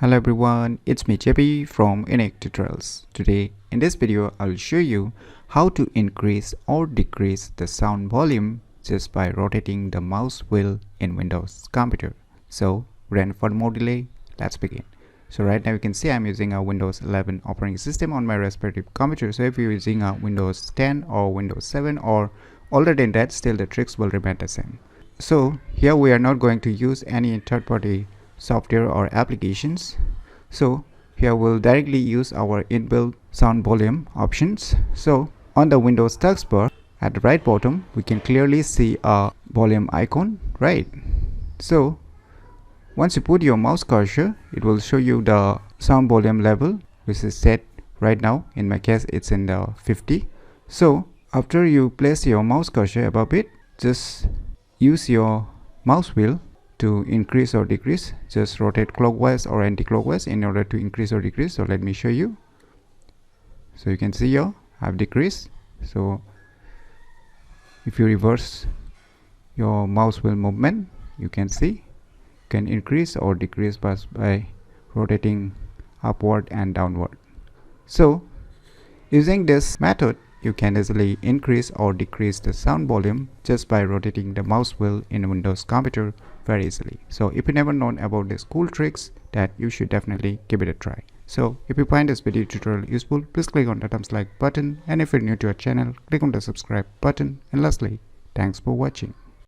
Hello everyone, it's me JP from UniqueTutorials. Today in this video I'll show you how to increase or decrease the sound volume just by rotating the mouse wheel in Windows computer. So without more delay, let's begin. So right now you can see I'm using a Windows 11 operating system on my respective computer. So if you're using a Windows 10 or Windows 7 or older than that, still the tricks will remain the same. So here we are not going to use any third-party software or applications. So here we'll directly use our inbuilt sound volume options. So on the Windows taskbar at the right bottom we can clearly see a volume icon, right? So once you put your mouse cursor, it will show you the sound volume level, which is set right now. In my case it's in the 50. So after you place your mouse cursor above it, just use your mouse wheel to increase or decrease. Just rotate clockwise or anti-clockwise in order to increase or decrease. So let me show you. So you can see here I've decreased. So if you reverse your mouse wheel movement, you can see you can increase or decrease by rotating upward and downward. So using this method, you can easily increase or decrease the sound volume just by rotating the mouse wheel in a Windows computer very easily. So if you never known about these cool tricks, that you should definitely give it a try. So if you find this video tutorial useful, please click on the thumbs like button, and if you're new to our channel, click on the subscribe button, and lastly, thanks for watching.